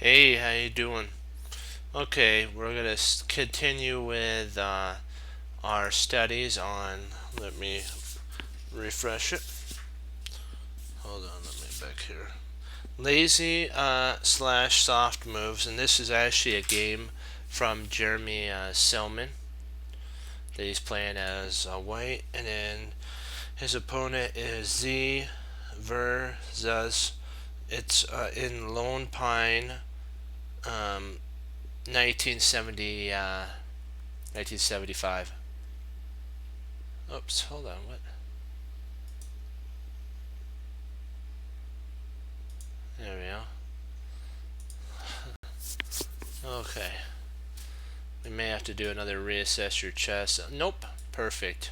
Hey, how you doing? Okay, we're gonna continue with our studies on. Let me refresh it. Hold on, let me back here. Lazy slash soft moves, and this is actually a game from Jeremy Selman that he's playing as white, and then his opponent is Z versus. It's in Lone Pine, 1970. 1975. Oops, hold on. What? There we go. Okay. We may have to do another reassess your chest. Nope. Perfect.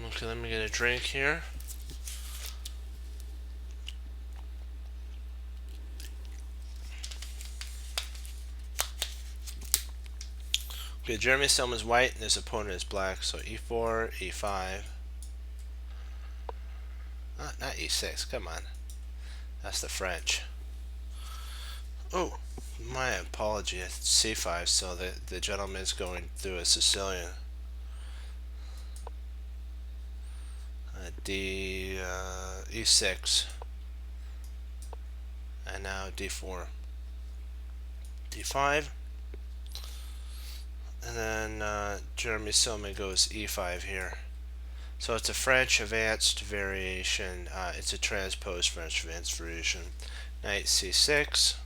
Okay, let me get a drink here. Okay, Jeremy Selman's white and his opponent is black. So e4, e5. Not e6. Come on. That's the French. Oh, my apology. It's c5, so the gentleman's going through a Sicilian. E6. And now d4. d5. And then Jeremy Selman goes e5 here. So it's a French advanced variation. It's a transposed French advanced variation. Knight c6.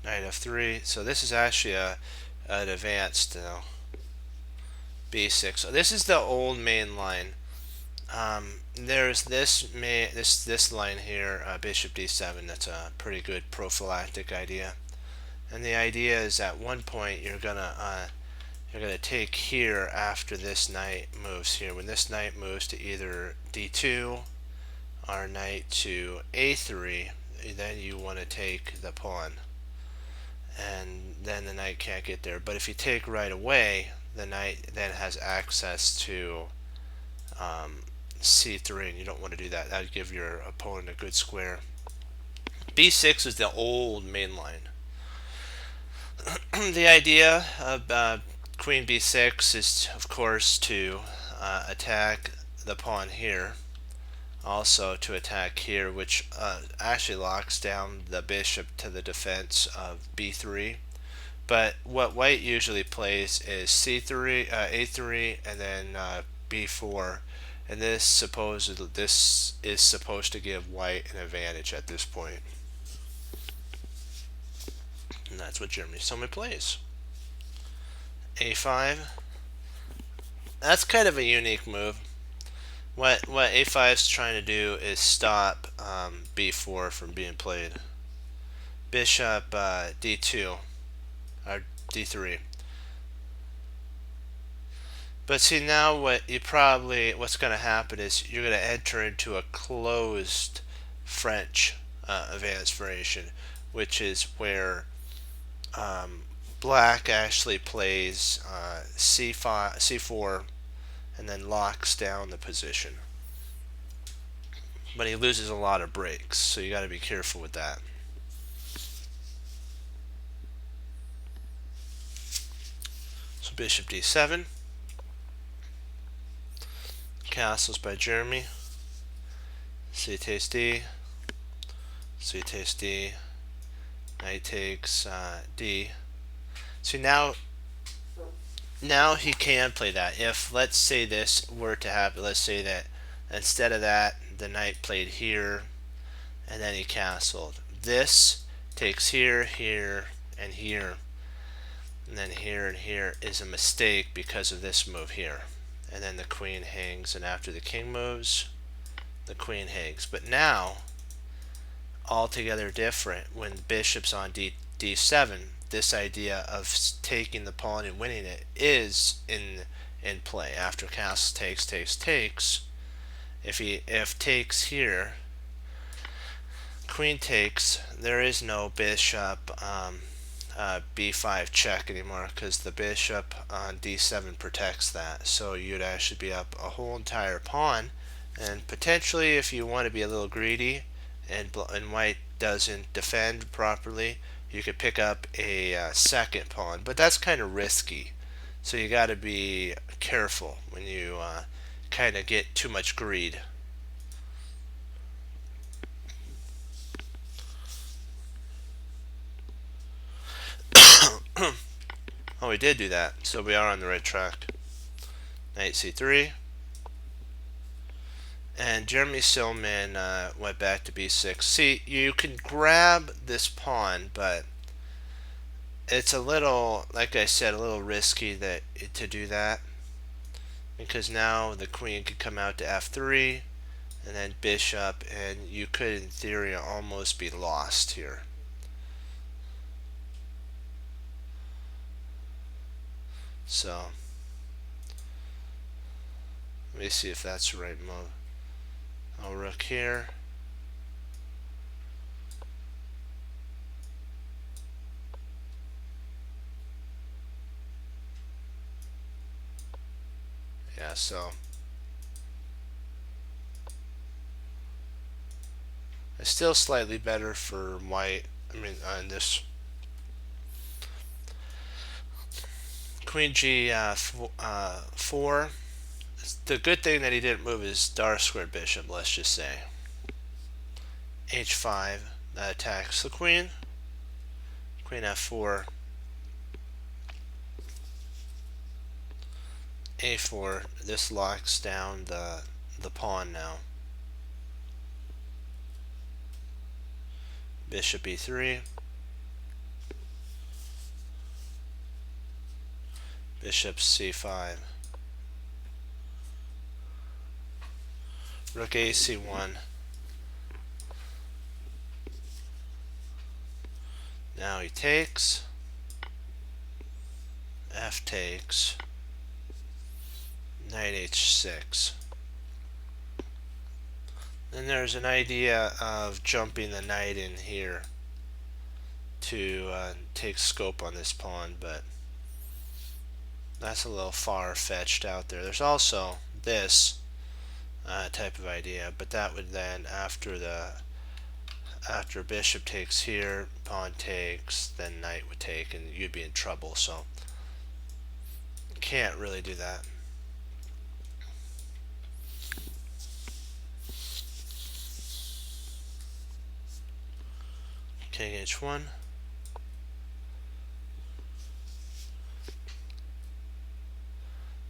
Knight f3. So this is actually an advanced b6. So this is the old main line. There's this line here, bishop d7. That's a pretty good prophylactic idea. And the idea is at one point you're gonna take here after this knight moves here. When this knight moves to either d2 or knight to a3, then you want to take the pawn, and then the knight can't get there. But if you take right away, the knight then has access to c3, and you don't want to do that. That would give your opponent a good square. b6 is the old main line. The idea of queen b6 is, of course, to attack the pawn here. Also to attack here, which actually locks down the bishop to the defense of b3. But what white usually plays is c3, a3, and then b4. And this is supposed to give white an advantage at this point. And that's what Jeremy Selman plays. a5. That's kind of a unique move. What a5 is trying to do is stop b4 from being played. Bishop d2 or d3. But see, now what's going to happen is you're going to enter into a closed French advanced variation, which is where black actually plays c5, c4, and then locks down the position. But he loses a lot of breaks, so you got to be careful with that. So bishop d7. Castles by Jeremy. C takes d. C takes d. Knight takes d. So now he can play that. If, let's say, this were to happen, let's say that instead of that, the knight played here, and then he castled. This takes here, here, and here, and then here and here is a mistake because of this move here. And then the queen hangs, and after the king moves, the queen hangs. But now, altogether different, when the bishop's on d7, this idea of taking the pawn and winning it is in play. After castle takes, if takes here, queen takes, there is no bishop b5 check anymore, because the bishop on d7 protects that. So you'd actually be up a whole entire pawn, and potentially, if you want to be a little greedy and white doesn't defend properly, you could pick up a second pawn, but that's kind of risky. So you got to be careful when you kind of get too much greed. Oh, we did do that, so we are on the right track. Knight c3. And Jeremy Silman went back to b6. See, you can grab this pawn, but it's a little, like I said, a little risky to do that, because now the queen could come out to f3 and then bishop, and you could in theory almost be lost here. So let me see if that's the right move. I'll rook here. Yeah, so it's still slightly better for white. I mean, on this queen g4. The good thing that he didn't move is dark squared bishop, let's just say. h5, that attacks the queen. Queen f4. a4. This locks down the pawn now. Bishop e3. Bishop c5. Rook a c1. Now he takes. F takes. Knight h6. Then there's an idea of jumping the knight in here to take scope on this pawn, but that's a little far-fetched out there. There's also this type of idea, but that would then, after bishop takes here, pawn takes, then knight would take, and you'd be in trouble. So can't really do that. King h1.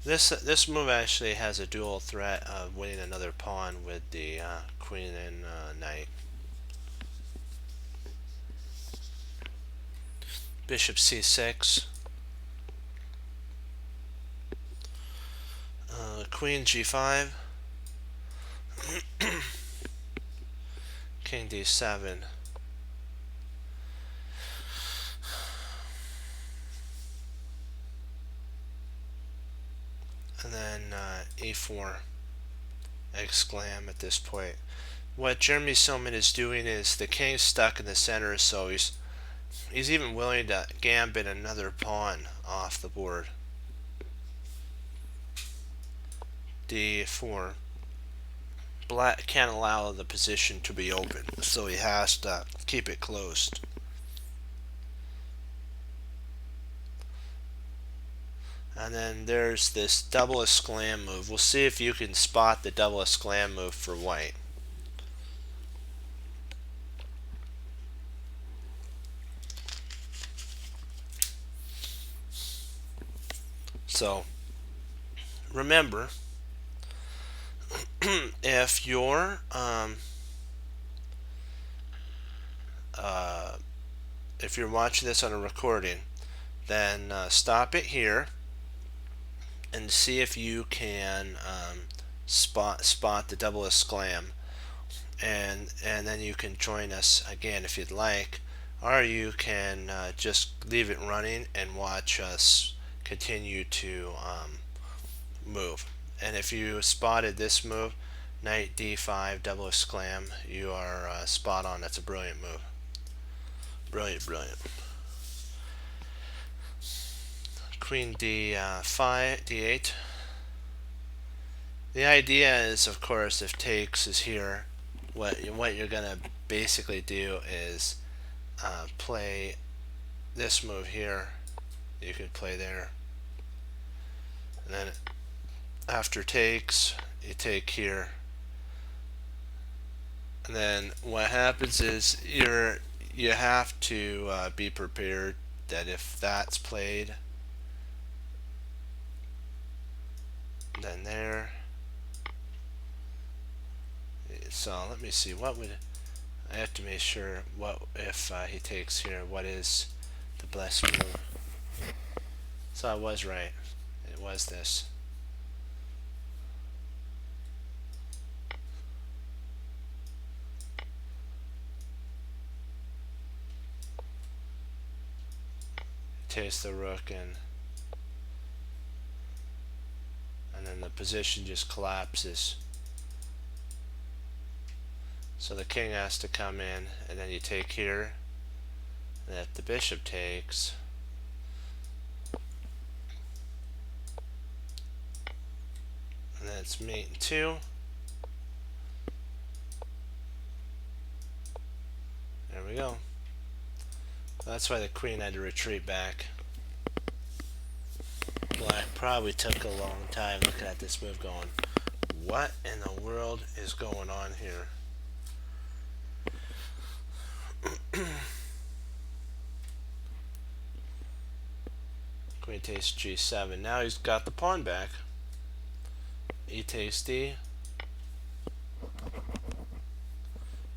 This move actually has a dual threat of winning another pawn with the queen and knight. Bishop c6. Queen g5. King d7. And then e4 exclam at this point. What Jeremy Silman is doing is the king's stuck in the center, so he's even willing to gambit another pawn off the board. d4. Black can't allow the position to be open, so he has to keep it closed. And then there's this double exclam move. We'll see if you can spot the double exclam move for white. So remember, if you're watching this on a recording, then stop it here and see if you can spot the double exclam. and then you can join us again if you'd like, or you can just leave it running and watch us continue to move. And if you spotted this move, knight d5 double exclam, you are spot on. That's a brilliant move. Brilliant, brilliant. Queen d5, d8. The idea is, of course, if takes is here, what you're gonna basically do is play this move here. You could play there, and then after takes, you take here, and then what happens is you have to be prepared that if that's played, then there. So let me see, what would I have to make sure what if he takes here, what is the best move? So I was right. It was this. Takes the rook and then the position just collapses. So the king has to come in, and then you take here, and if the bishop takes, and then it's mate in 2. There we go. That's why the queen had to retreat back. Black probably took a long time looking at this move going, what in the world is going on here? Queen takes g7. Now he's got the pawn back. E takes d.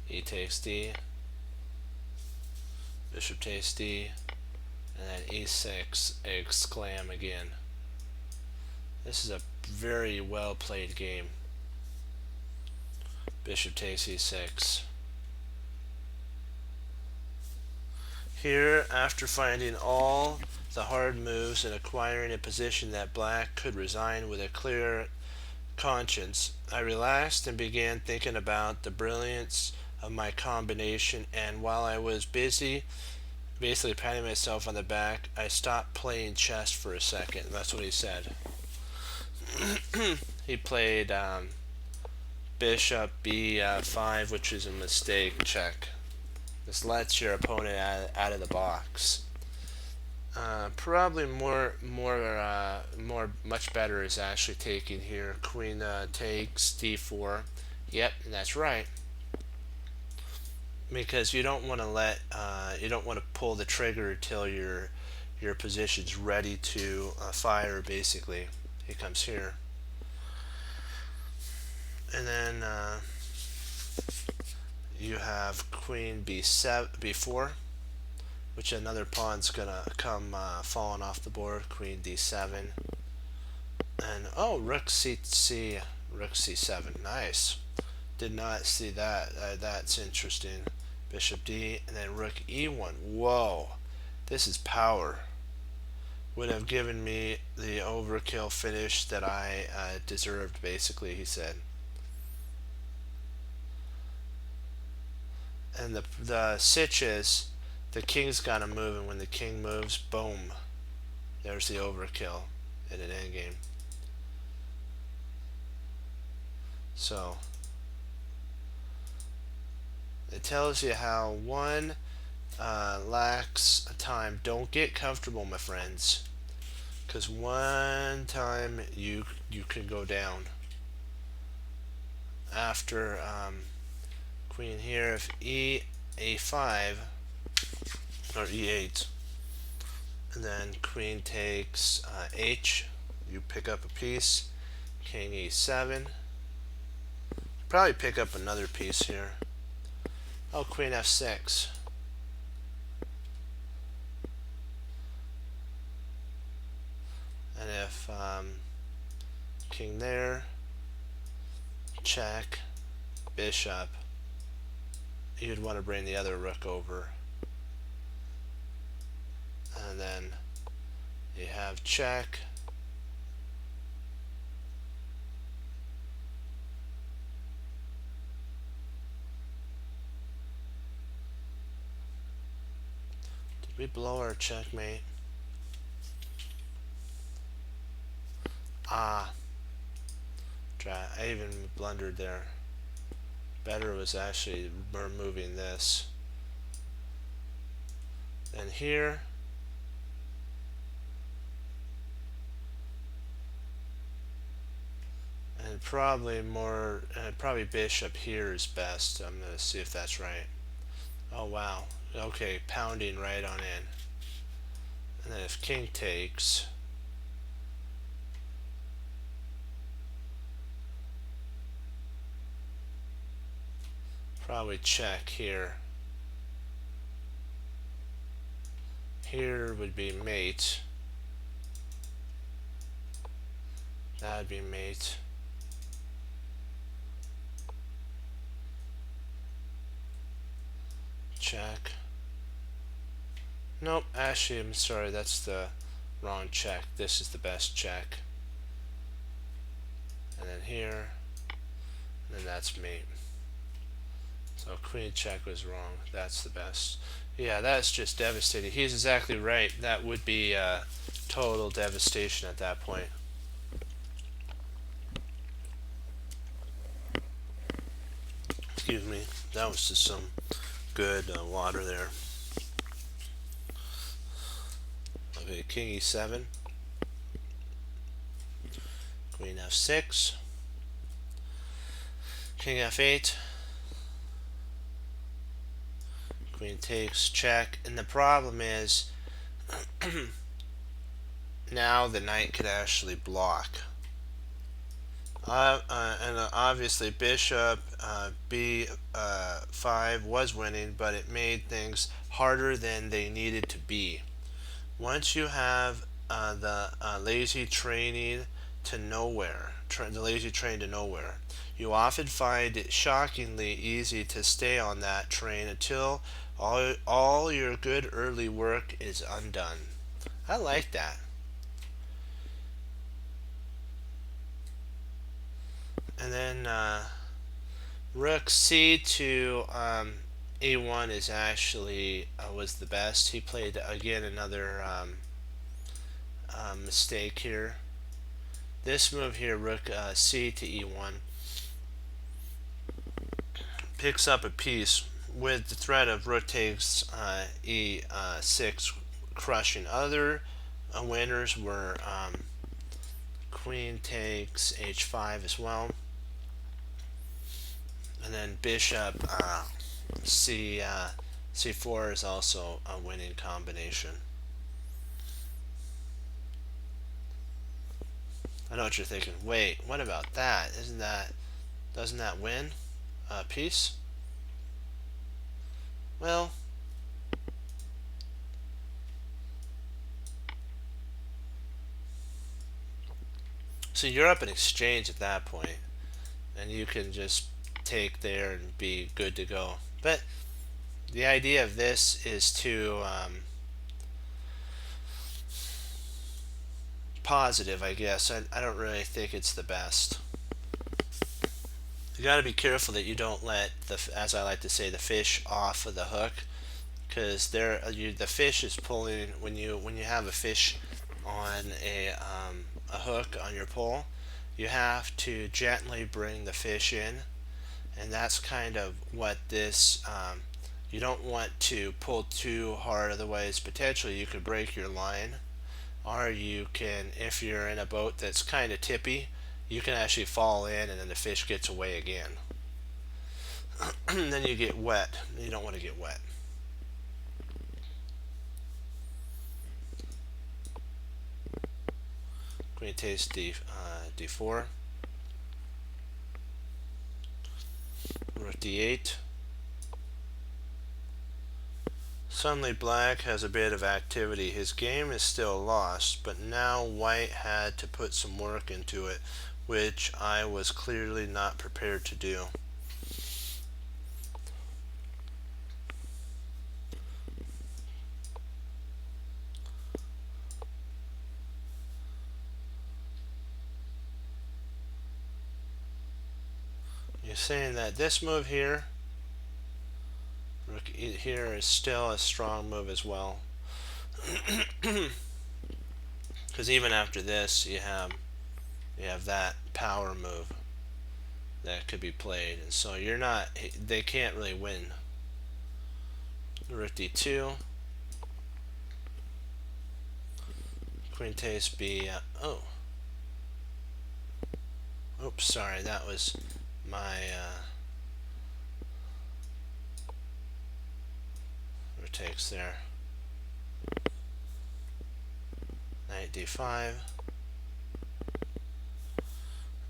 E takes d. Bishop takes d. And then e6 exclam again. This is a very well played game. Bishop takes e6. Here, after finding all the hard moves and acquiring a position that black could resign with a clear conscience, I relaxed and began thinking about the brilliance of my combination, and while I was busy basically patting myself on the back, I stopped playing chess for a second. That's what he said. He played bishop b5, which is a mistake check. This lets your opponent out of the box. Probably much better is actually taking here. Queen takes d4. Yep, that's right. Because you don't want to you don't want to pull the trigger until your position's ready to fire. Basically, he comes here, and then you have queen b4, which another pawn's gonna come falling off the board. Queen d7, and oh, rook rook c7. Nice. Did not see that. That's interesting. Bishop d, and then rook e1. Whoa, this is power. Would have given me the overkill finish that I deserved, basically, he said. And the sitch is, the king's gotta move, and when the king moves, boom, there's the overkill in an endgame. So it tells you how one lacks time. Don't get comfortable, my friends, because one time you can go down. After queen here, if a5 or e8, and then queen takes h, you pick up a piece. King e7, probably pick up another piece here. Oh, queen f6. And if king there, check, bishop, you'd want to bring the other rook over. And then you have check. Did we blow our checkmate? Ah, I even blundered there. Better was actually removing this. And here, and probably bishop here is best. I'm going to see if that's right. Oh wow, okay, pounding right on in. And then if king takes, probably check here. Here would be mate. That would be mate. Check. Nope, actually, I'm sorry, that's the wrong check. This is the best check. And then here, and then that's mate. So queen check was wrong. That's the best. Yeah, that's just devastating. He's exactly right. That would be total devastation at that point. Excuse me. That was just some good water there. Okay, king e7. Queen f6. King f8. Queen takes, check, and the problem is now the knight could actually block. And obviously bishop b5 was winning, but it made things harder than they needed to be. Once you have the lazy training to nowhere, the lazy train to nowhere, you often find it shockingly easy to stay on that train until all your good early work is undone. I like that. And then rook c to a1 is actually was the best. He played again another mistake here. This move here, rook c to e1, picks up a piece with the threat of rook takes e6 crushing. Other winners were queen takes h5 as well, and then bishop c4 is also a winning combination. I know what you're thinking. Wait, what about that? Doesn't that win a piece? Well, so you're up in exchange at that point, and you can just take there and be good to go. But the idea of this is to positive, I guess. I don't really think it's the best. You got to be careful that you don't let as I like to say, the fish off of the hook, because the fish is pulling when you have a fish on a hook on your pole. You have to gently bring the fish in, and that's kind of what this. You don't want to pull too hard, otherwise potentially you could break your line. Or you can, if you're in a boat that's kind of tippy, you can actually fall in and then the fish gets away again. Then you get wet. You don't want to get wet. Queen takes d4. Rook d8. Suddenly black has a bit of activity. His game is still lost, but now white had to put some work into it, which I was clearly not prepared to do. You're saying that this move here, rook here, is still a strong move as well. Because even after this, you have that power move that could be played, and so you're not. They can't really win. Rook d2. Queen takes b. Oh. Oops, sorry. That was my. Rook takes there. Knight d5.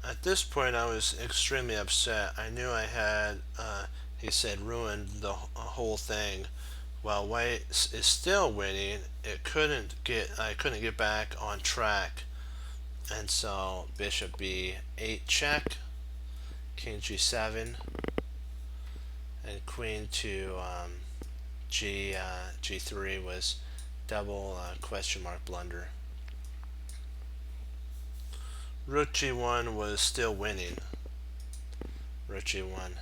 At this point, I was extremely upset. I knew I had, he said, ruined the whole thing. While white is still winning, I couldn't get back on track, and so bishop b8 check, king g7, and queen to g3 was double question mark blunder. Rook g1 was still winning. Rook g1.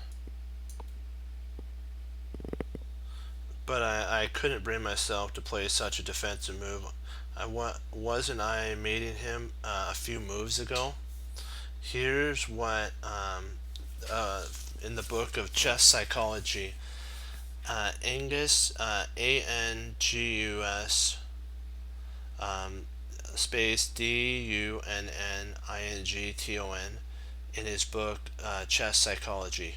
But I couldn't bring myself to play such a defensive move. Wasn't I mating him a few moves ago? Here's what in the book of Chess Psychology, Angus, Angus, space Dunnington, in his book Chess Psychology,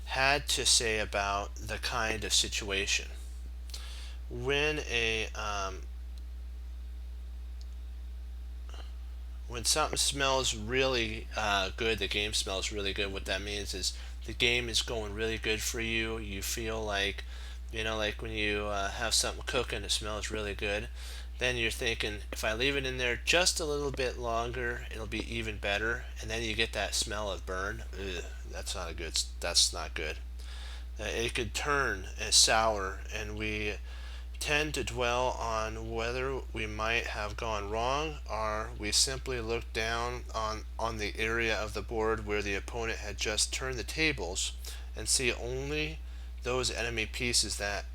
had to say about the kind of situation when when something smells really good, the game smells really good. What that means is the game is going really good for you. You feel like, like when you have something cooking, it smells really good. Then you're thinking, if I leave it in there just a little bit longer, it'll be even better. And then you get that smell of burn. Ugh, that's not good. It could turn sour, and we tend to dwell on whether we might have gone wrong, or we simply look down on the area of the board where the opponent had just turned the tables and see only those enemy pieces that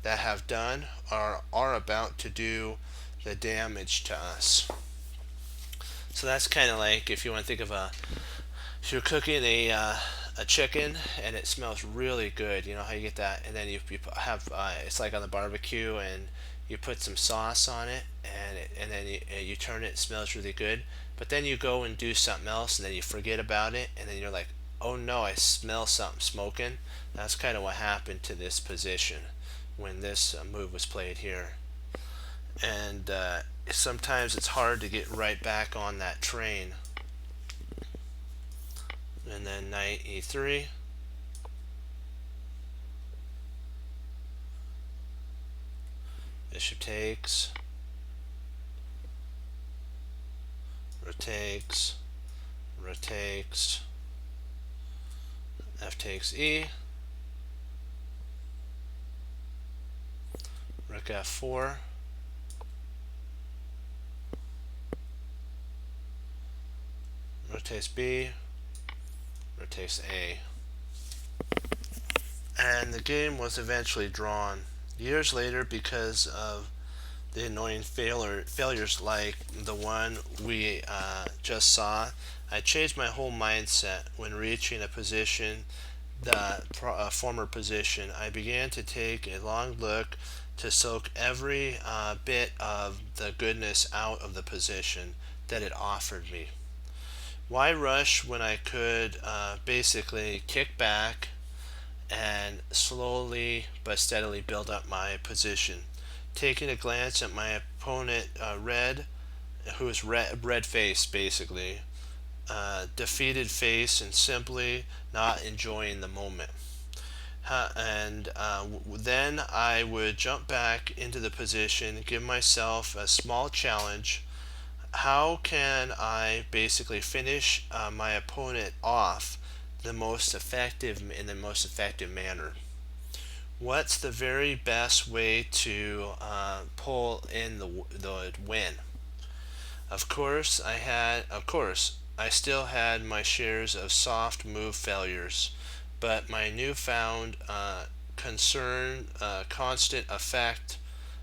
have done or are about to do the damage to us. So that's kind of like if you want to think of if you're cooking a chicken and it smells really good, you know how you get that, and then you have it's like on the barbecue and you put some sauce on it, and then you turn it smells really good, but then you go and do something else and then you forget about it, and then you're like, oh no, I smell something smoking. That's kind of what happened to this position when this move was played here. And sometimes it's hard to get right back on that train. And then knight e3. Bishop takes. Rook takes. Rook takes. F takes e. Rook f4. Rook takes b. Rook takes a. And the game was eventually drawn. Years later, because of the annoying failures like the one we just saw, I changed my whole mindset when reaching a position, the former position. I began to take a long look to soak every bit of the goodness out of the position that it offered me. Why rush when I could basically kick back and slowly but steadily build up my position? Taking a glance at my opponent, Red, who is red face basically, defeated face, and simply not enjoying the moment. Then I would jump back into the position, give myself a small challenge. How can I basically finish my opponent off in the most effective manner? What's the very best way to pull in the win? Of course, I still had my shares of soft move failures, but my newfound concern, constant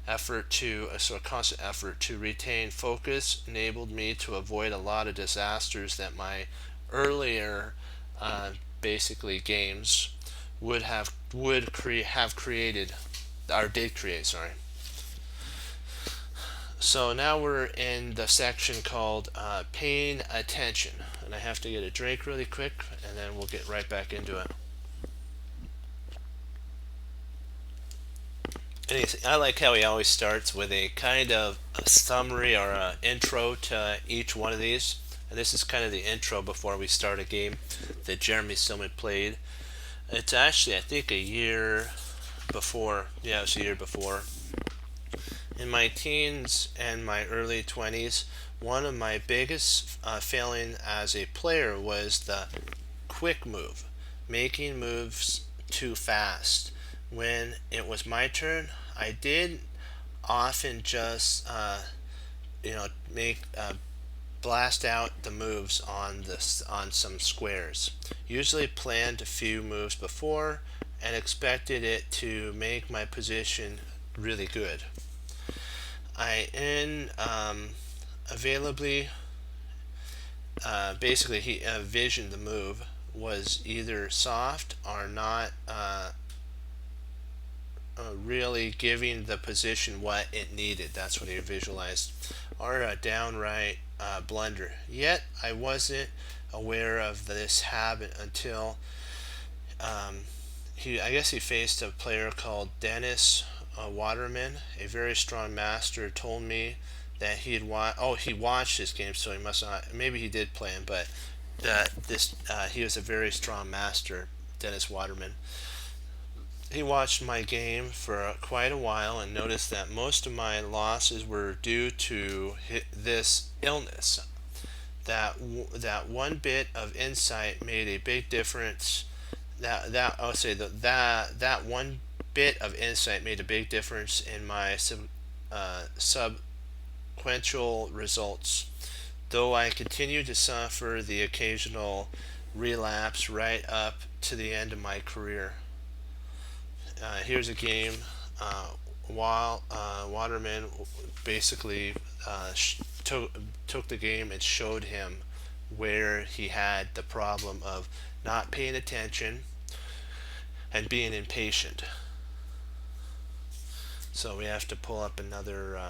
effort to retain focus enabled me to avoid a lot of disasters that my earlier, basically games have created, or did create. Sorry. So now we're in the section called paying attention, and I have to get a drink really quick, and then we'll get right back into it. Anyways, I like how he always starts with a kind of a summary or an intro to each one of these. And this is kind of the intro before we start a game that Jeremy Silman played. It's actually, I think, a year before. Yeah, it was a year before. In my teens and my early 20s, one of my biggest failing as a player was the quick move, making moves too fast. When it was my turn, I did often just make blast out the moves on some squares. Usually planned a few moves before and expected it to make my position really good. I availably basically he envisioned the move was either soft or not really giving the position what it needed. That's what he visualized, or a downright blunder. Yet I wasn't aware of this habit until I guess he faced a player called Dennis Waterman, a very strong master. Told me that he watched this game, so he must not. Maybe he did play him, but he was a very strong master, Dennis Waterman. He watched my game for quite a while and noticed that most of my losses were due to this illness. That one bit of insight made a big difference. I would say that one bit of insight made a big difference in my subsequential results. Though I continued to suffer the occasional relapse right up to the end of my career. Here's a game while Waterman basically took the game and showed him where he had the problem of not paying attention and being impatient. So we have to pull up another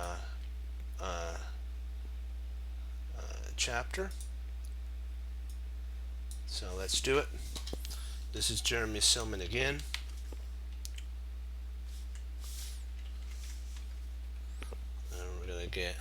chapter. So let's do it. This is Jeremy Silman again. And we're going to get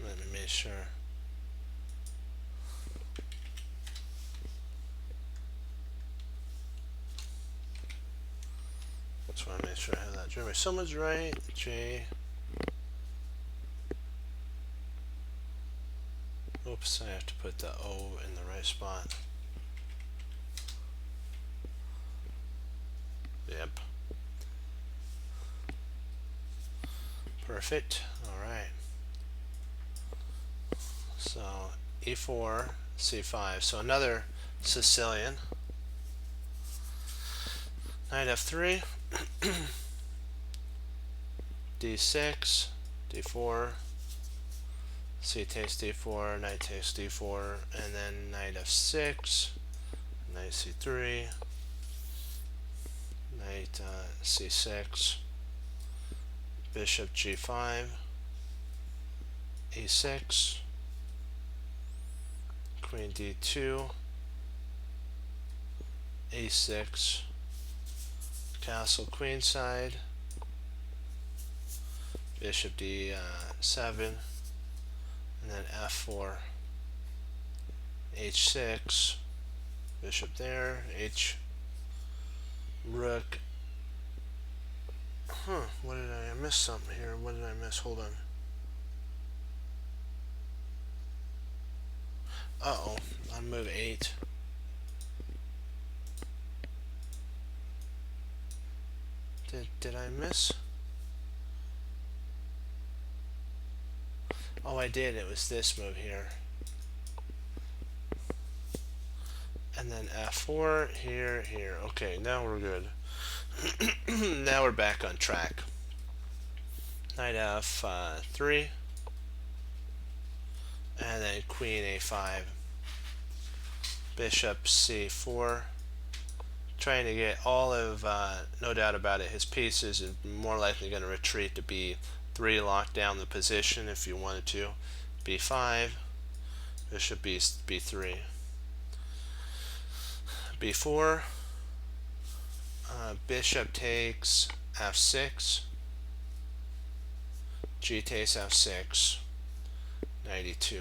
let me make sure. Just want to make sure I have that. Jeremy Silman's right. J. Oops, I have to put the O in the right spot. Yep. Perfect. Alright. So E4, C5. So another Sicilian. Knight F3. D6. D4. C takes D4. Knight takes D4. And then Knight F6. Knight C3. Knight C6. Bishop G5. E6. Queen D2. A6. Castle queenside. Bishop D7. And then F4. H6. bishop there, H, rook. What did I miss something here? What did I miss? Hold on. Uh-oh, on move 8. Did I miss? Oh, I did. It was this move here. And then F4, here, here. Okay, now we're good. Now we're back on track. Knight F3. And then Queen A5. Bishop C4. Trying to get all of, no doubt about it, his pieces is more likely going to retreat to B3, lock down the position if you wanted to. B5. Bishop B3. B4. Bishop takes F6. G takes F6. Knight E2.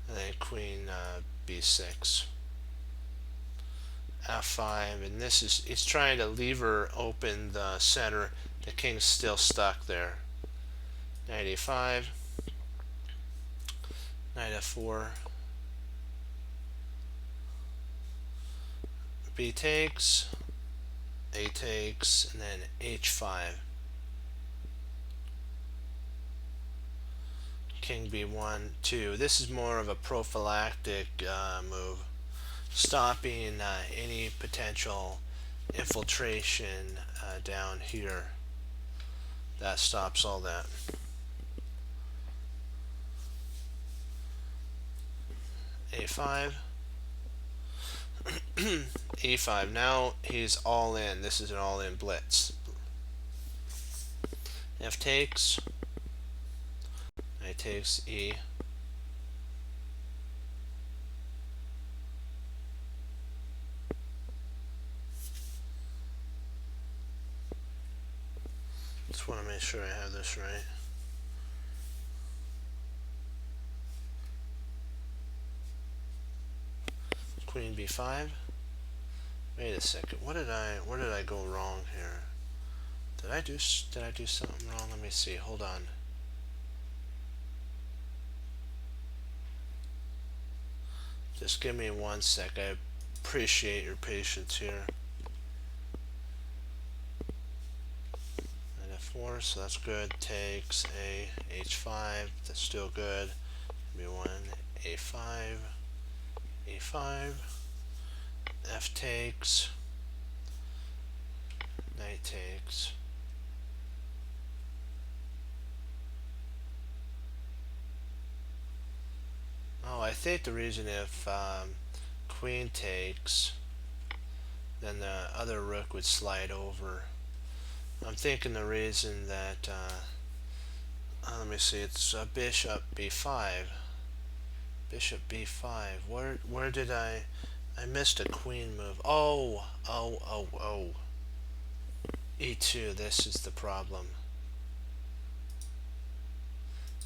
And then Queen B6. F5, and this is, he's trying to lever open the center. The king's still stuck there. Knight A5. Knight F4. B takes, A takes, and then H5. King B1, 2. This is more of a prophylactic move, stopping any potential infiltration down here. That stops all that. A5. E5. Now he's all in. This is an all-in blitz. F takes. Knight takes E. Just want to make sure I have this right. Queen B5. Wait a second. Where did I go wrong here? Did I do something wrong? Let me see. Hold on. Just give me 1 sec. I appreciate your patience here. And F4, so that's good. Takes A, H5, that's still good. B1, A5, A5, F takes, Knight takes. Oh, I think the reason if Queen takes, then the other rook would slide over. I'm thinking the reason that, let me see, it's Bishop B5. Bishop B5. Where did I missed a queen move. Oh. E2, this is the problem.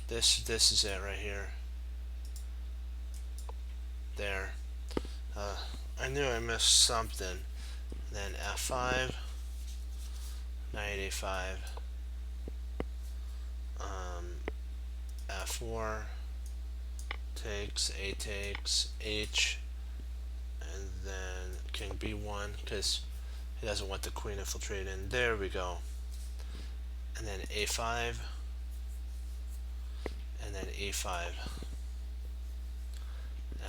This is it right here. There. I knew I missed something. Then F5. Knight A5. F4. Takes, A takes, H. And then King B1, because he doesn't want the queen infiltrated in. There we go. And then A5. And then E5.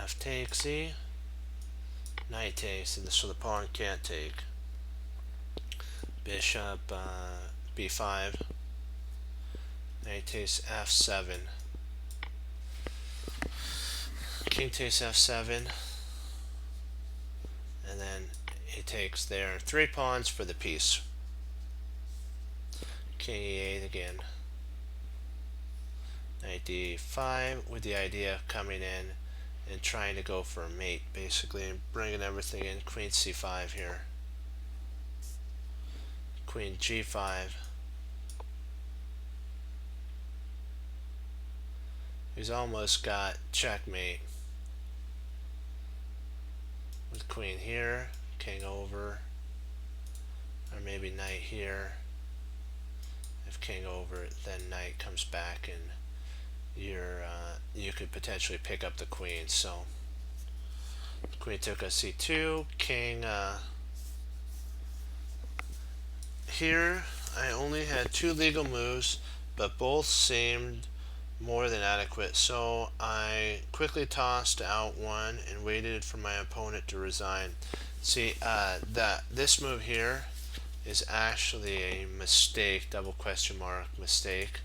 F takes E. Knight takes, and so the pawn can't take. Bishop B5. Knight takes F7. King takes F7. And then he takes there. 3 pawns for the piece. King E8 again. Knight D5 with the idea of coming in and trying to go for a mate, basically, and bringing everything in. Queen C5 here. Queen G5. He's almost got checkmate with queen here, king over, or maybe knight here. If king over, then knight comes back, and you could potentially pick up the queen. So queen took a c2, king here. I only had 2 legal moves, but both seemed more than adequate, so I quickly tossed out one and waited for my opponent to resign. See, this move here is actually a mistake, double question mark mistake.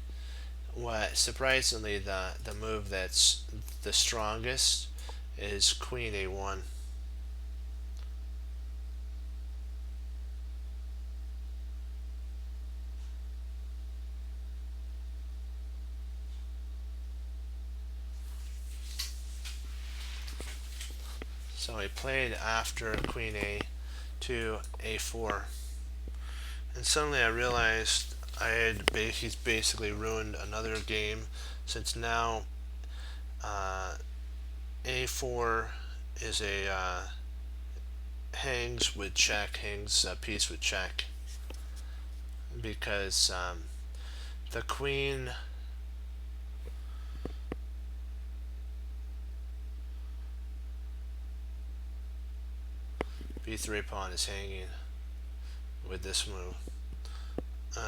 What surprisingly, the move that's the strongest is queen a1. So he played after queen a to a4, and suddenly I realized he's basically ruined another game, since now a4 is a hangs with check, hangs a piece with check, because the queen b3 pawn is hanging with this move.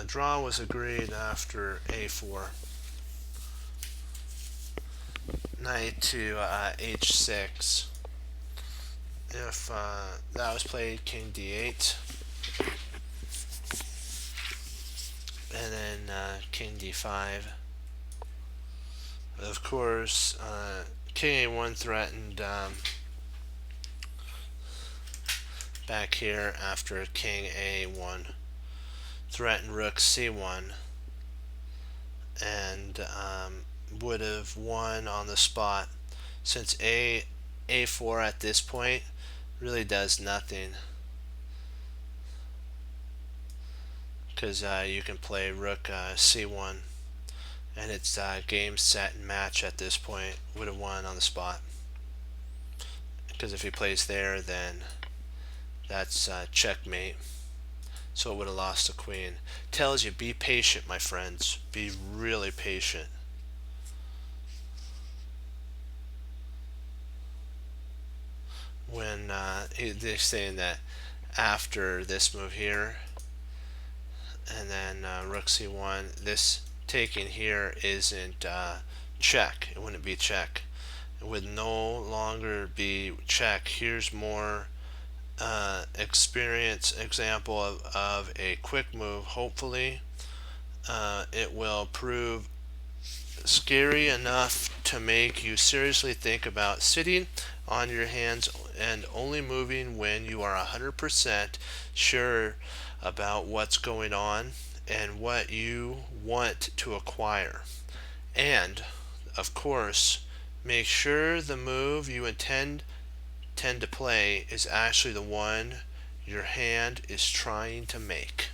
Draw was agreed after a4. Knight to h6. If that was played, king d8, and then king d5. Of course, king a1 threatened back here after king a1, threatened rook c1, and would have won on the spot, since a4 at this point really does nothing, because you can play rook c1, and it's game, set, and match at this point. Would have won on the spot, because if he plays there, then that's checkmate. So it would have lost the queen. Tells you, be patient, my friends. Be really patient. When they're saying that after this move here, and then rook c1, this taking here isn't check. It wouldn't be check. It would no longer be check. Here's more example of a quick move. Hopefully it will prove scary enough to make you seriously think about sitting on your hands and only moving when you are 100% sure about what's going on and what you want to acquire. And of course, make sure the move you intend to play is actually the one your hand is trying to make.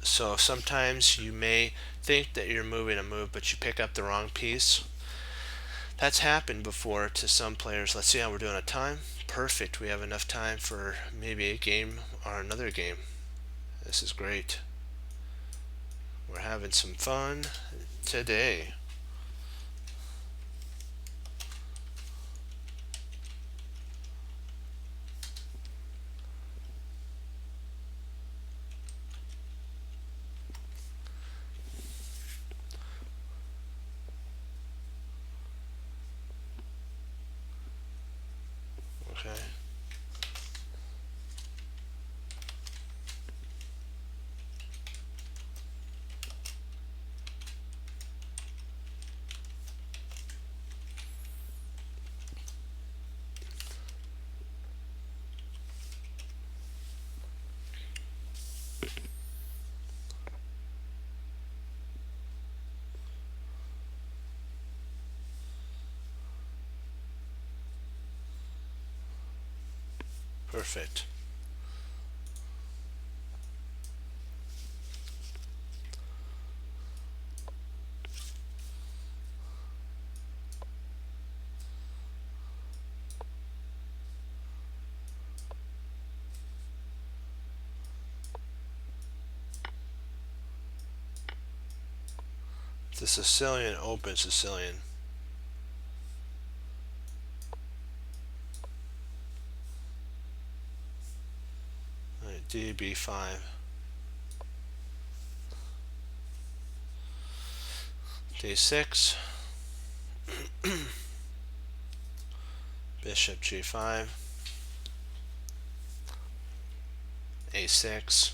So sometimes you may think that you're moving a move, but you pick up the wrong piece. That's happened before to some players. Let's see how we're doing at time. Perfect. We have enough time for maybe a game or another game. This is great. We're having some fun today. Okay. Perfect. the Sicilian, open Sicilian. Alright, DB5. D6. Bishop G5. A6.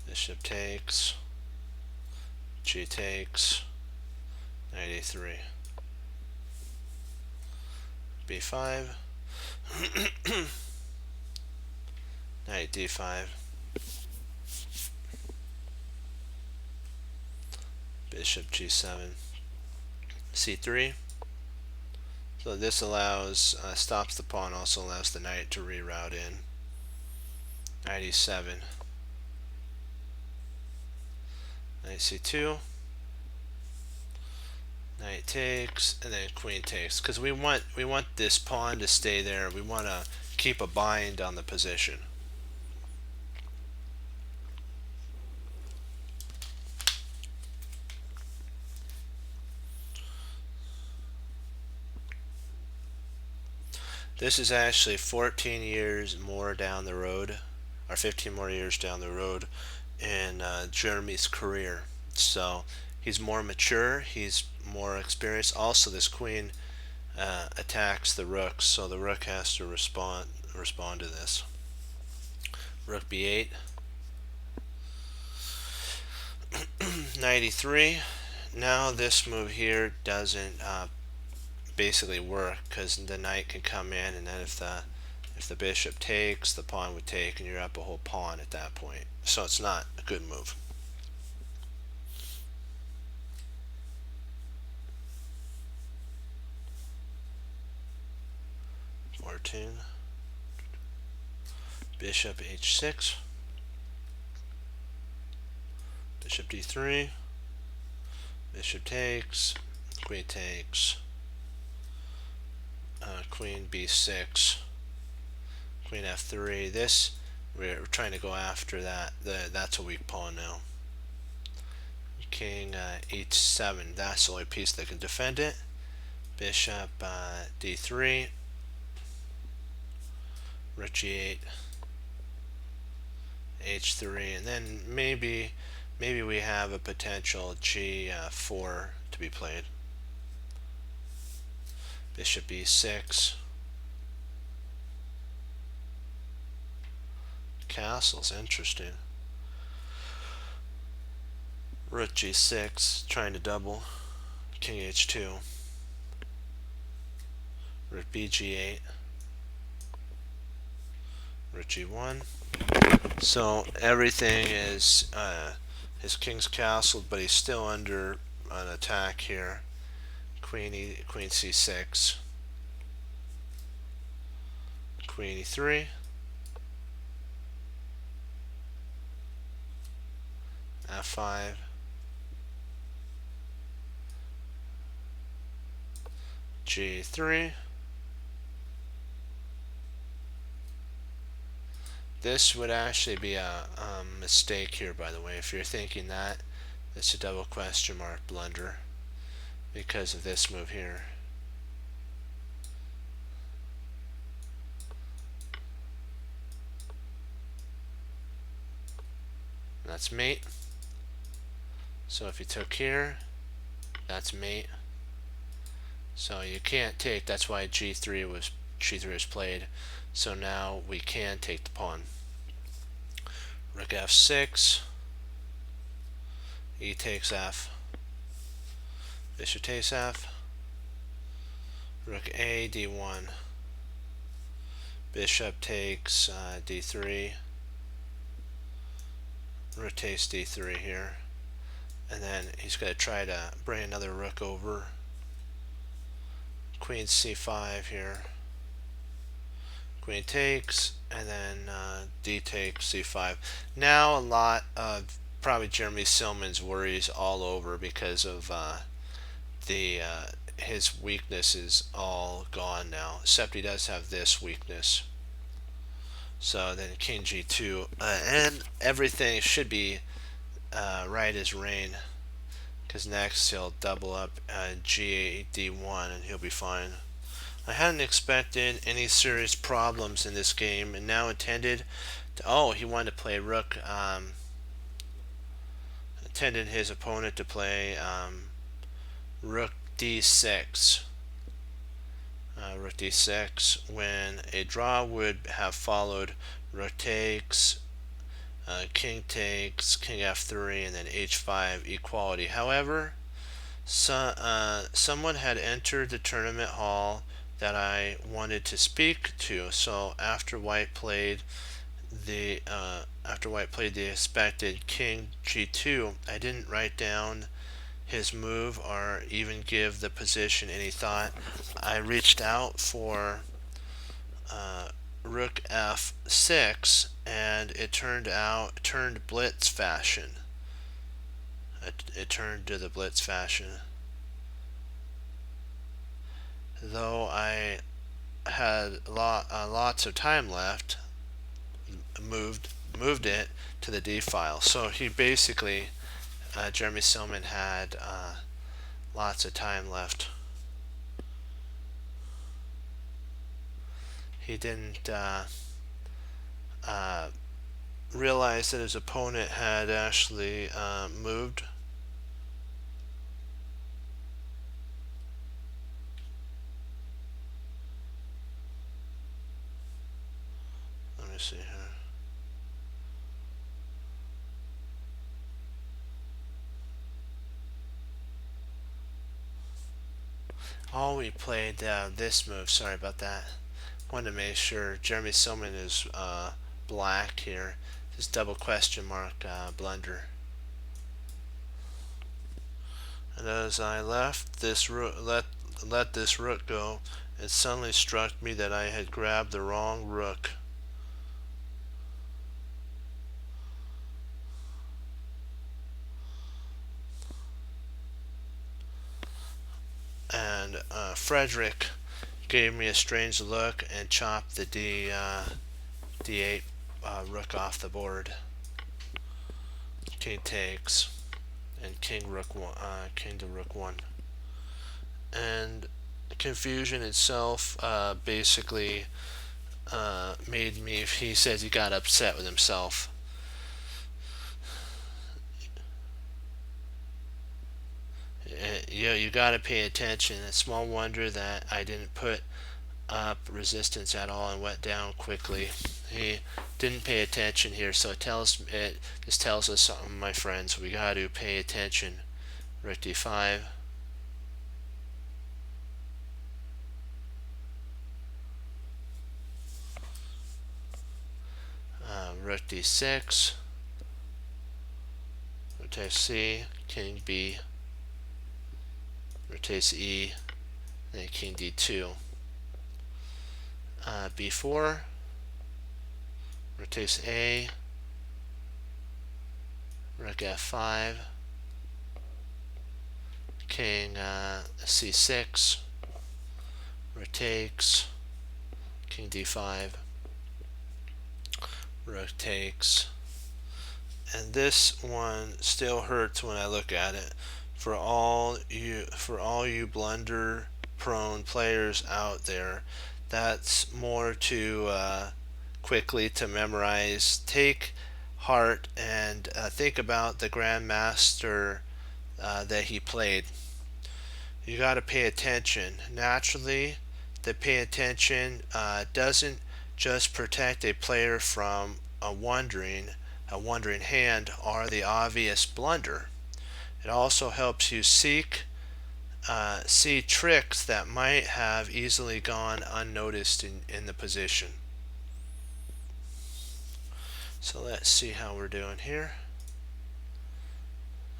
Bishop takes. G takes. Knight A3. B5. Knight D5. Bishop G7. C3. So this allows, stops the pawn, also allows the knight to reroute in. Knight E7. Knight C2. Knight takes, and then queen takes, because we want this pawn to stay there. We want to keep a bind on the position. This is actually 14 years more down the road, or 15 more years down the road in Jeremy's career. So he's more mature, he's more experienced. Also, this queen attacks the rook, so the rook has to respond to this. Rook B8. Knight E3. Now this move here doesn't basically work, because the knight can come in, and then if the bishop takes, the pawn would take, and you're up a whole pawn at that point. So it's not a good move. Bishop H6. Bishop D3. Bishop takes. Queen takes. Queen B6. Queen F3. This, we're trying to go after that. That's a weak pawn now. King H7. That's the only piece that can defend it. Bishop D3. Rook G8. H3, and then maybe we have a potential G4 to be played. Bishop E6. Castle's interesting. Rook G6, trying to double. King H2. Rook BG8. Rook G1. So everything is his king's castled, but he's still under an attack here. Queen C6. Queen E3. F5. G3. This would actually be a mistake here, by the way. If you're thinking that, it's a double question mark blunder because of this move here. That's mate. So if you took here, that's mate. So you can't take. That's why G3 was played. So now we can take the pawn. Rook F6. E takes F. Bishop takes F. Rook A, D1. Bishop takes D3. Rook takes D3 here. And then he's going to try to bring another rook over. Queen C5 here. Queen takes, and then D takes, C5. Now a lot of probably Jeremy Silman's worries all over because of his weakness is all gone now. Except he does have this weakness. So then King G2, and everything should be right as rain, because next he'll double up G8D1 and he'll be fine. I hadn't expected any serious problems in this game, and now intended to, oh, he wanted to play rook, intended his opponent to play rook d6. Rook d6, when a draw would have followed rook takes, king takes, king f3, and then h5 equality. However, someone had entered the tournament hall that I wanted to speak to, so after white played the expected king g2, I didn't write down his move or even give the position any thought. I reached out for rook f6, and it turned blitz fashion. It turned to the blitz fashion. Though I had lots of time left, moved it to the D file. So he basically, Jeremy Silman had lots of time left. He didn't realize that his opponent had actually moved. Let me see here. Oh, we played this move. Sorry about that. Wanted to make sure. Jeremy Silman is black here. This double question mark blunder. And as I left this let this rook go, it suddenly struck me that I had grabbed the wrong rook. And Frederick gave me a strange look and chopped the D8 rook off the board. King takes, and king to rook 1. And confusion itself basically made me, he says he got upset with himself. You got to pay attention. It's small wonder that I didn't put up resistance at all and went down quickly. He didn't pay attention here, so this tells us something, my friends. We got to pay attention. Rook d5. Rook d6. Rook c. King b. Rook e. Then king d2. b4. Rook a. Rook f5. King c6. Rook takes. King d5. Rook takes. And this one still hurts when I look at it. For all you blunder prone players out there, that's more too quickly to memorize. Take heart and think about the grandmaster that he played. You got to pay attention. Naturally, the pay attention doesn't just protect a player from a wandering hand or the obvious blunder. It also helps you see tricks that might have easily gone unnoticed in the position. So let's see how we're doing here.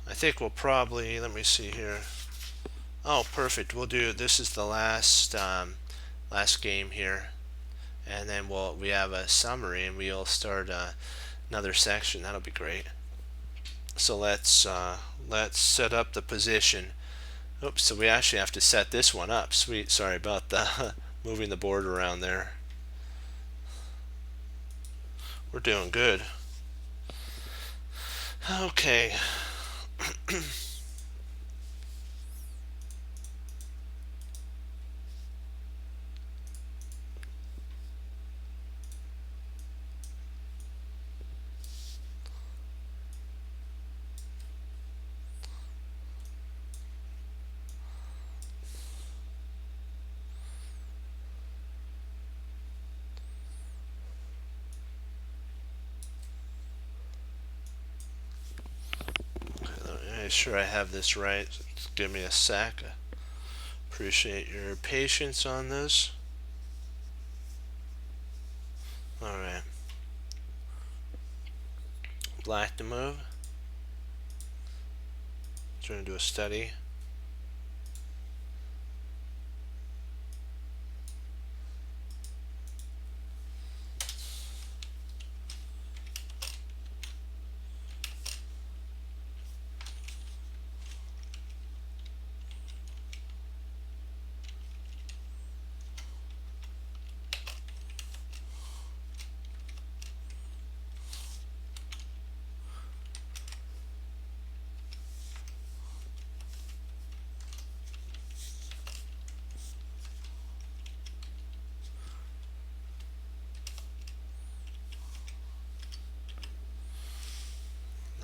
I think we'll probably, let me see here. Oh, perfect. We'll do, this is the last game here, and then we have a summary, and we'll start another section. That'll be great. So let's set up the position. Oops, so we actually have to set this one up. Sweet, sorry about the moving the board around there. We're doing good. Okay. Make sure I have this right. Give me a sec. Appreciate your patience on this. Alright. Black to move. Trying to do a study.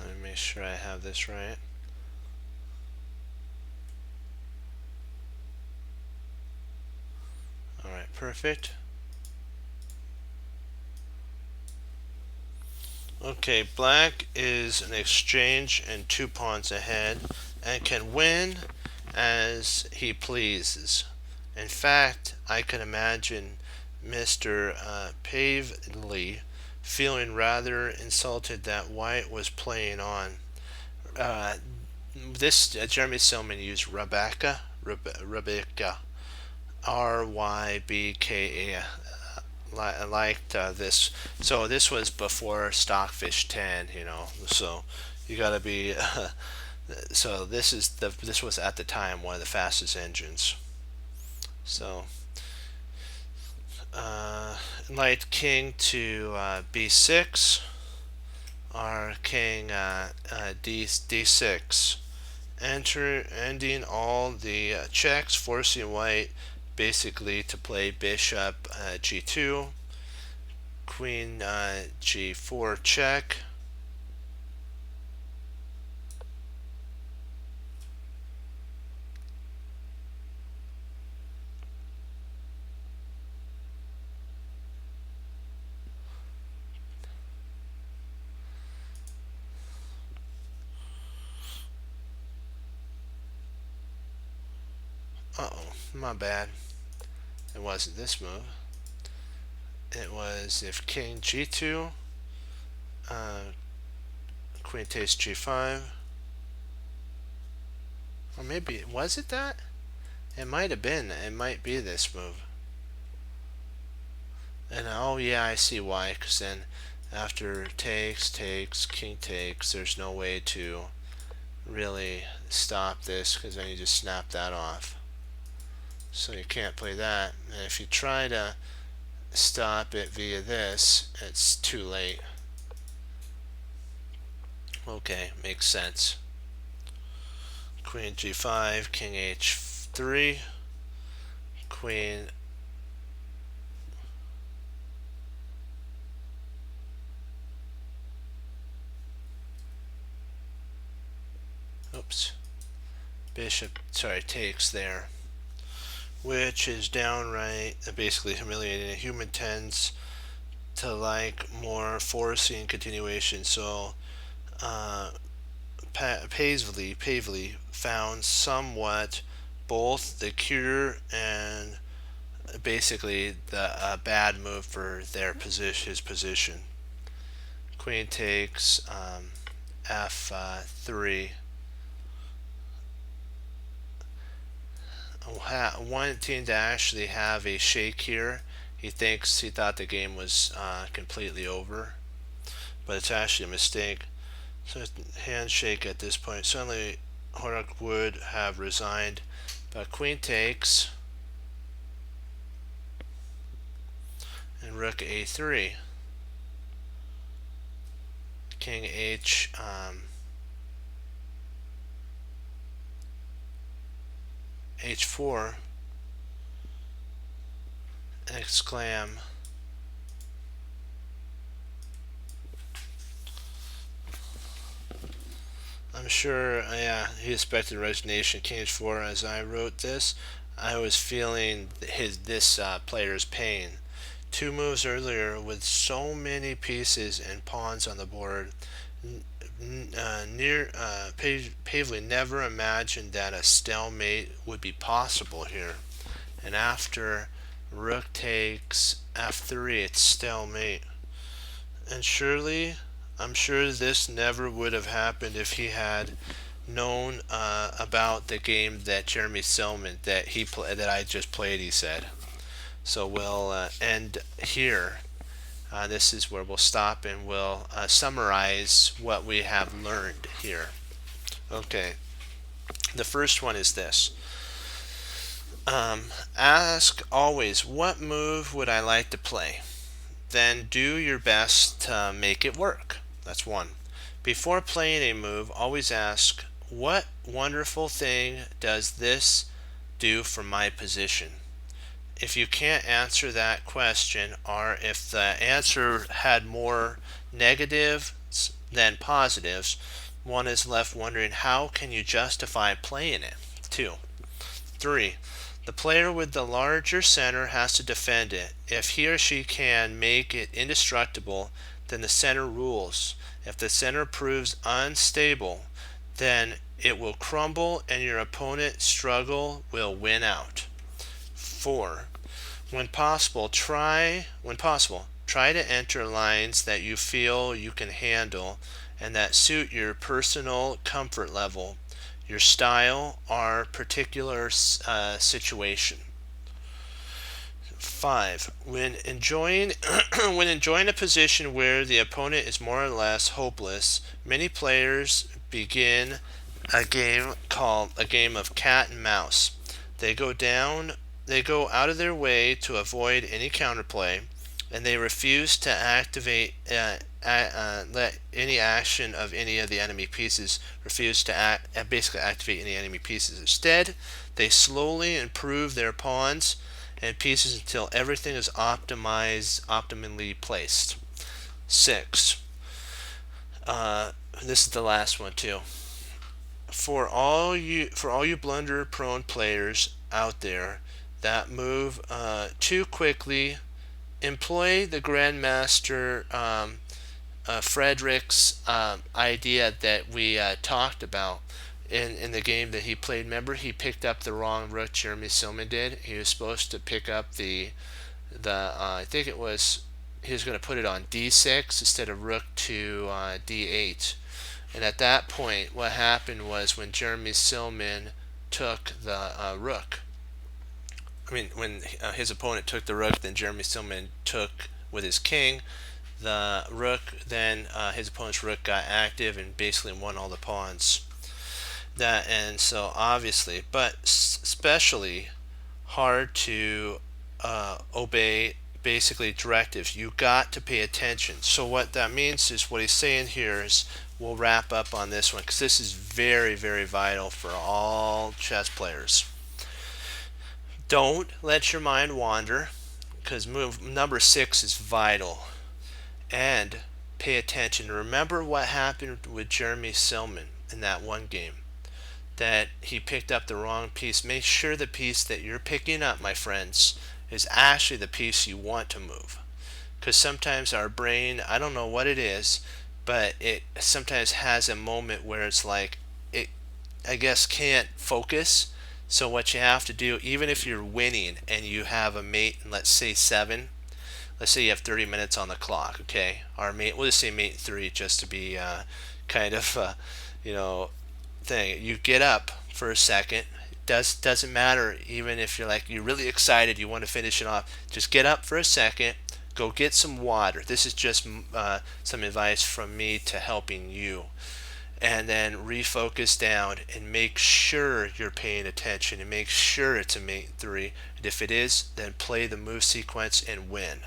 Let me make sure I have this right. Alright, perfect. Okay, black is an exchange and 2 pawns ahead and can win as he pleases. In fact, I can imagine Mr. Pavely feeling rather insulted that white was playing on. This Jeremy Silman used Rebecca, Rybka. I liked this. So this was before Stockfish 10, So you got to be. So this was at the time one of the fastest engines. So knight king to b6, or king d6. Ending all the checks, forcing white basically to play bishop g2, queen g4 check. Uh-oh, my bad. It wasn't this move. It was if king g2, queen takes g5. Or maybe, was it that? It might have been. It might be this move. And oh yeah, I see why. Because then after takes, king takes, there's no way to really stop this, because then you just snap that off. So you can't play that. And if you try to stop it via this, it's too late. Okay, makes sense. Queen g5, king h3, queen oops, bishop, takes there, which is downright basically humiliating. A human tends to like more forcing continuation, so Pavely found somewhat both the cure and basically the bad move for his position. Queen takes f3. Wanting to actually have a shake here. He thought the game was completely over, but it's actually a mistake. So handshake at this point. Suddenly Horak would have resigned, but queen takes and rook a3. King h h4, exclam. I'm sure, yeah, he expected resignation. King h4. As I wrote this, I was feeling this player's pain. Two moves earlier, with so many pieces and pawns on the board, Pavely never imagined that a stalemate would be possible here. And after rook takes f3, it's stalemate. And surely, I'm sure this never would have happened if he had known about the game that Jeremy Silman that I just played. He said. So we'll end here. This is where we'll stop and we'll summarize what we have learned here. Okay. The first one is this. Ask always, what move would I like to play? Then do your best to make it work. That's one. Before playing a move, always ask, what wonderful thing does this do for my position? If you can't answer that question, or if the answer had more negatives than positives, one is left wondering, how can you justify playing it? 2. 3. The player with the larger center has to defend it. If he or she can make it indestructible, then the center rules. If the center proves unstable, then it will crumble and your opponent's struggle will win out. 4. When possible, try to enter lines that you feel you can handle and that suit your personal comfort level, your style, or particular situation. 5. When enjoying a position where the opponent is more or less hopeless, many players begin a game called a game of cat and mouse. They go out of their way to avoid any counterplay, and they refuse to let any action of any of the enemy pieces basically activate any enemy pieces. Instead, they slowly improve their pawns and pieces until everything is optimally placed. 6. This is the last one too. For all you blunder-prone players out there that move too quickly, employ the Grandmaster Frederick's idea that we talked about in the game that he played. Remember, he picked up the wrong rook. Jeremy Silman did. He was supposed to pick up I think it was, he was going to put it on d6 instead of rook to d8. And at that point, what happened was when Jeremy Silman took the rook, when his opponent took the rook, then Jeremy Silman took with his king the rook, then his opponent's rook got active and basically won all the pawns. And so obviously, but especially hard to obey basically directives. You got to pay attention. So what that means is, what he's saying here is, we'll wrap up on this one because this is very, very vital for all chess players. Don't let your mind wander, because move number 6 is vital. And pay attention. Remember what happened with Jeremy Silman in that one game, that he picked up the wrong piece. Make sure the piece that you're picking up, my friends, is actually the piece you want to move. Because sometimes our brain, I don't know what it is, but it sometimes has a moment where it's like, it, I guess, can't focus. So what you have to do, even if you're winning and you have a mate in, let's say 7, let's say you have 30 minutes on the clock, okay? Our mate, we'll just say mate 3 just to be kind of, thing. You get up for a second. Doesn't matter, even if you're really excited, you want to finish it off. Just get up for a second, go get some water. This is just some advice from me to helping you. And then refocus down and make sure you're paying attention and make sure it's a mate 3. And if it is, then play the move sequence and win.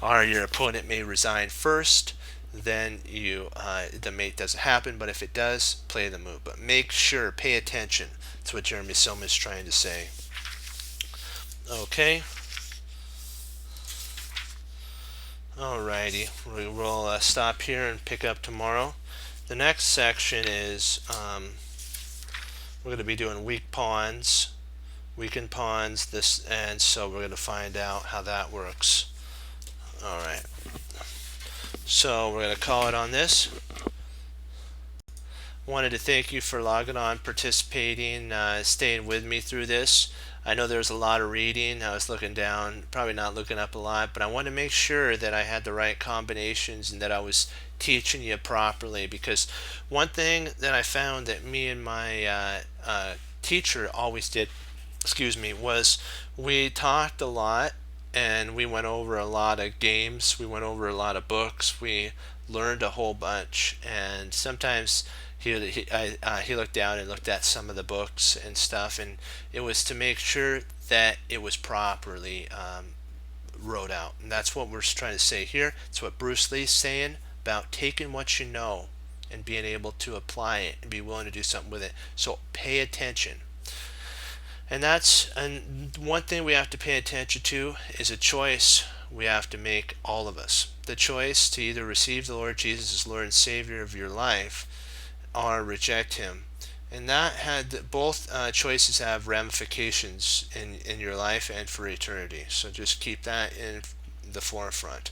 Or your opponent may resign first, then the mate doesn't happen. But if it does, play the move. But make sure, pay attention. That's what Jeremy Silma is trying to say. Okay. Alrighty, we'll stop here and pick up tomorrow. The next section is we're going to be doing weak pawns, weakened pawns. And so we're going to find out how that works. All right. So we're going to call it on this. Wanted to thank you for logging on, participating, staying with me through this. I know there's a lot of reading. I was looking down, probably not looking up a lot, but I wanted to make sure that I had the right combinations and that I was teaching you properly. Because one thing that I found that me and my teacher always did, was we talked a lot and we went over a lot of games. We went over a lot of books. We learned a whole bunch, and sometimes he looked down and looked at some of the books and stuff, and it was to make sure that it was properly wrote out. And that's what we're trying to say here. It's what Bruce Lee's saying about taking what you know and being able to apply it and be willing to do something with it. So pay attention. And one thing we have to pay attention to is a choice we have to make, all of us. The choice to either receive the Lord Jesus as Lord and Savior of your life or reject Him. And that had both choices have ramifications in your life and for eternity. So just keep that in the forefront.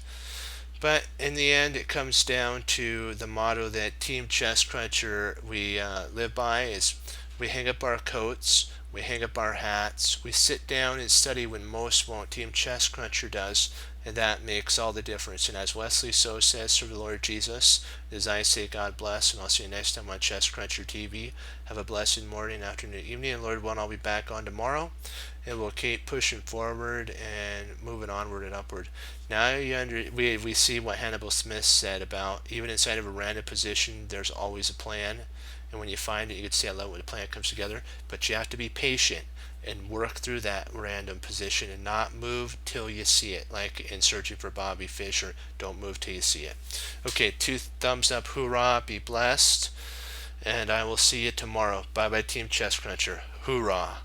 But in the end, it comes down to the motto that Team Chest Cruncher we live by is we hang up our coats, we hang up our hats, we sit down and study when most won't. Team Chest Cruncher does, and that makes all the difference. And as Wesley So says through the Lord Jesus, as I say, God bless, and I'll see you next time on Chest Cruncher TV. Have a blessed morning, afternoon, evening, and Lord willing, I'll be back on tomorrow, and we'll keep pushing forward and moving onward and upward. Now we see what Hannibal Smith said about even inside of a random position, there's always a plan. And when you find it, you can see how the plan comes together. But you have to be patient and work through that random position and not move till you see it. Like in Searching for Bobby Fischer, don't move till you see it. Okay, 2 thumbs up, hoorah, be blessed. And I will see you tomorrow. Bye bye, Team Chest Cruncher. Hoorah.